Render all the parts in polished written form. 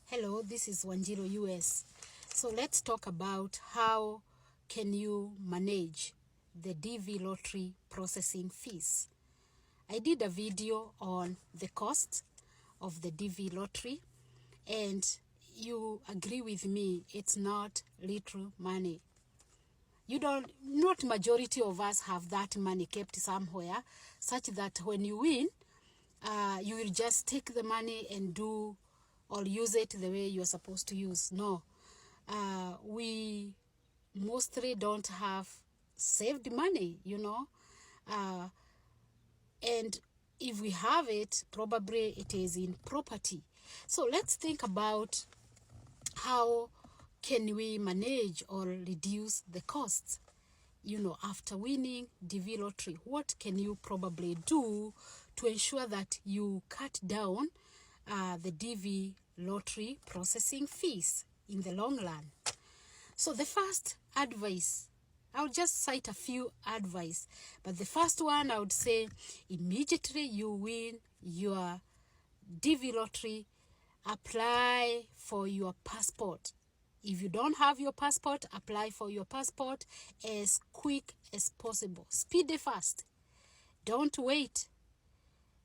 Hello, this is Wanjiro US. So let's talk about how can you manage the DV lottery processing fees. I did a video on the cost of the DV lottery, and you agree with me, it's not little money. Not majority of us have that money kept somewhere such that when you win, you will just take the money and do or use it the way you're supposed to use. No, we mostly don't have saved money, and if we have it, probably it is in property. So let's think about how can we manage or reduce the costs. After winning DV lottery, what can you probably do to ensure that you cut down the DV lottery processing fees in the long run? So the first advice, I'll just cite a few advice, but the first one I would say, immediately you win your DV lottery, apply for your passport. If you don't have your passport, apply for your passport as quick as possible. Speed fast. Don't wait.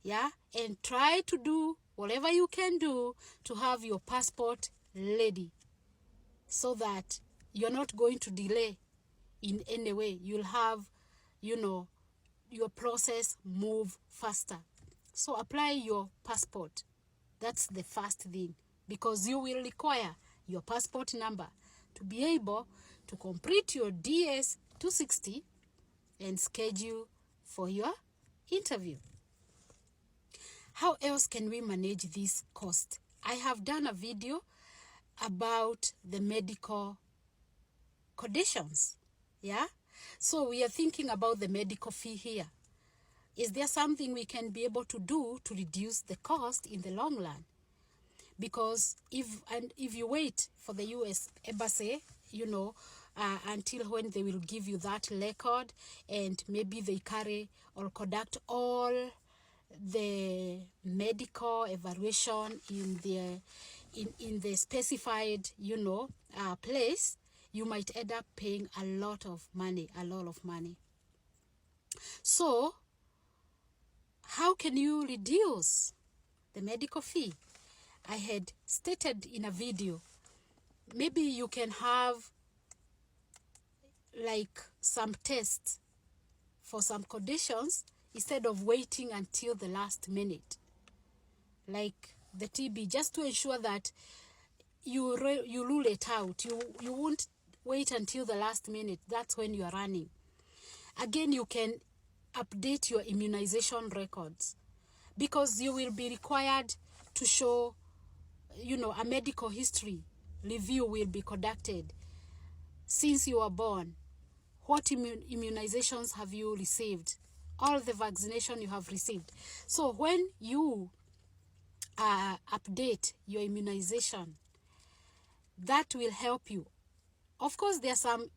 And try to do whatever you can do to have your passport ready so that you're not going to delay in any way. You'll have, your process move faster. So apply your passport. That's the first thing, because you will require your passport number to be able to complete your DS 260 and schedule for your interview. How else can we manage this cost? I have done a video about the medical conditions. So we are thinking about the medical fee here. Is there something we can be able to do to reduce the cost in the long run? Because if you wait for the US embassy, until when they will give you that record, and maybe they carry or conduct all the medical evaluation in the specified place, you might end up paying a lot of money. So how can you reduce the medical fee? I had stated in a video, maybe you can have like some tests for some conditions instead of waiting until the last minute, like the TB, just to ensure that you rule it out. You won't wait until the last minute. That's when you are running. Again, you can update your immunization records, because you will be required to show a medical history review will be conducted since you were born. What immunizations have you received? All the vaccination you have received. So when you update your immunization, that will help you. Of course, there are some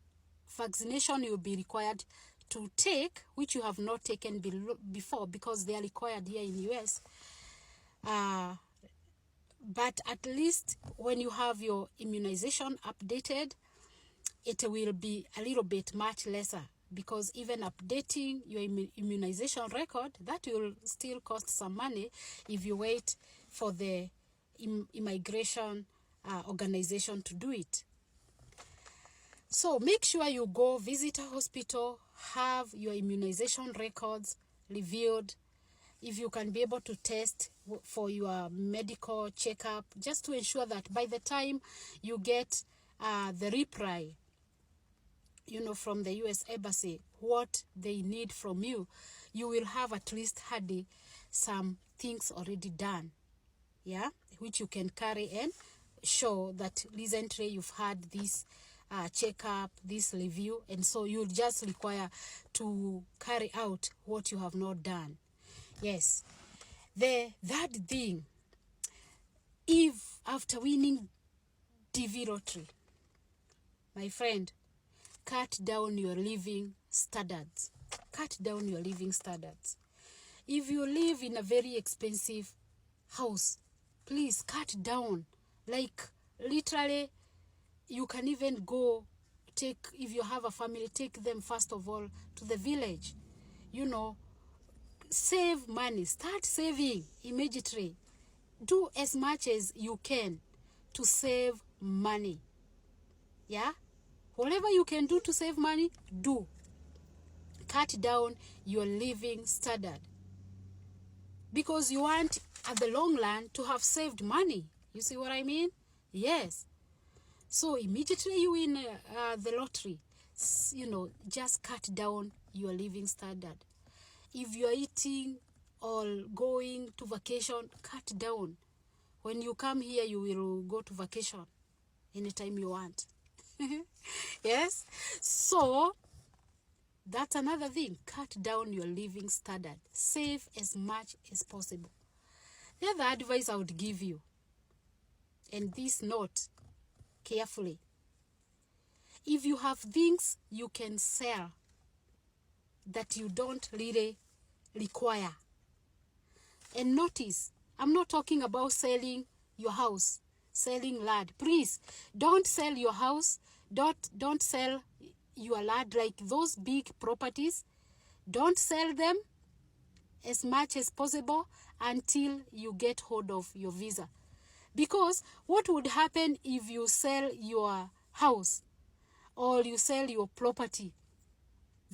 vaccination you'll be required to take which you have not taken before, because they are required here in US. But at least when you have your immunization updated, it will be a little bit much lesser, because even updating your immunization record, that will still cost some money if you wait for the immigration organization to do it. So make sure you go visit a hospital, have your immunization records reviewed. If you can be able to test for your medical checkup, just to ensure that by the time you get the reply, from the US embassy, what they need from you, you will have at least had some things already done, which you can carry and show that recently you've had this checkup, this review, and so you'll just require to carry out what you have not done. Yes. The third thing, if after winning DV lottery, my friend, cut down your living standards. Cut down your living standards. If you live in a very expensive house, please cut down Like, literally, you can even go if you have a family, take them first of all to the village. Save money. Start saving immediately. Do as much as you can to save money. Yeah? Whatever you can do to save money, do. Cut down your living standard. Because you want, at the long run, to have saved money. You see what I mean? Yes. So immediately you win the lottery, just cut down your living standard. If you are eating or going to vacation, cut down. When you come here, you will go to vacation anytime you want. Yes? So, that's another thing. Cut down your living standard. Save as much as possible. The other advice I would give you, and this note carefully. If you have things you can sell that you don't really require, and notice, I'm not talking about selling your house, selling land. Please, don't sell your house. Don't sell your land, like those big properties. Don't sell them as much as possible until you get hold of your visa. Because what would happen if you sell your house or you sell your property?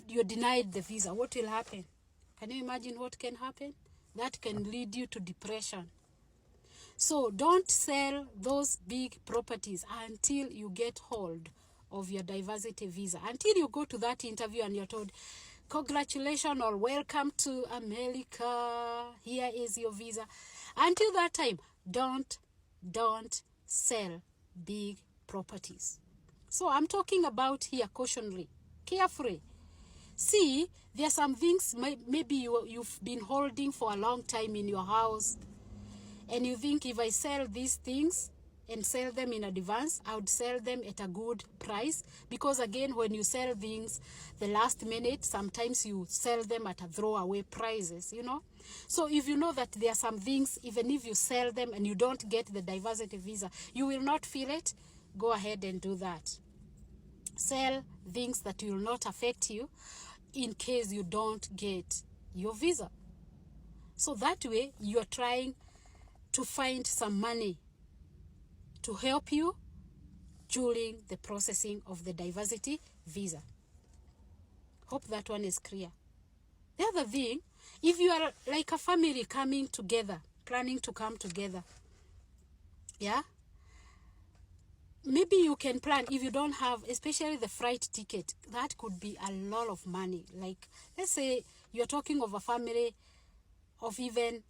You're denied the visa. What will happen? Can you imagine what can happen? That can lead you to depression. So don't sell those big properties until you get hold of your diversity visa. Until you go to that interview and you're told, congratulations or welcome to America. Here is your visa. Until that time, don't sell big properties. So I'm talking about here cautionary, carefully. See, there are some things maybe you've been holding for a long time in your house, and you think, if I sell these things and sell them in advance, I would sell them at a good price. Because again, when you sell things the last minute, sometimes you sell them at a throwaway prices, So if you know that there are some things, even if you sell them and you don't get the diversity visa, you will not feel it, go ahead and do that. Sell things that will not affect you in case you don't get your visa. So that way, you are trying to find some money to help you during the processing of the diversity visa. Hope that one is clear. The other thing, if you are like a family coming together, planning to come together, maybe you can plan. If you don't have, especially the flight ticket, that could be a lot of money. Like, let's say you're talking of a family of even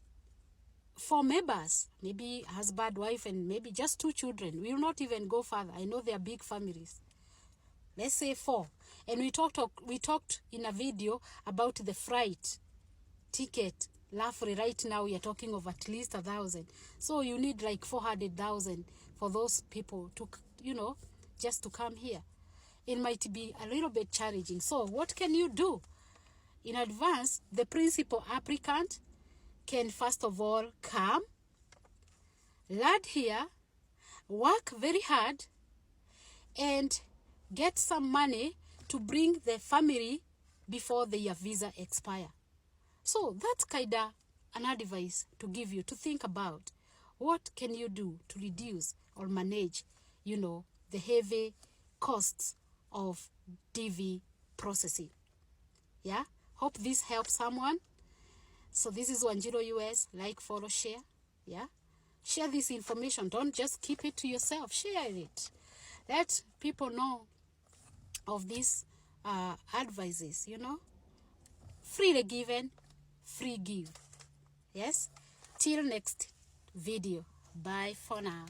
4 members, maybe husband, wife, and maybe just 2 children. We will not even go further. I know they are big families. Let's say 4. And we talked in a video about the flight ticket. Roughly right now we are talking of at least 1,000. So you need like 400,000 for those people to, just to come here. It might be a little bit challenging. So what can you do? In advance, the principal applicant can first of all come, land here, work very hard, and get some money to bring the family before their visa expire. So that's kind of an advice to give you to think about. What can you do to reduce or manage, the heavy costs of DV processing? Yeah? Hope this helps someone. So this is Wanjiro US. Like, follow, share. Yeah? Share this information. Don't just keep it to yourself. Share it. Let people know of these advices, Freely given, free give. Yes? Till next video. Bye for now.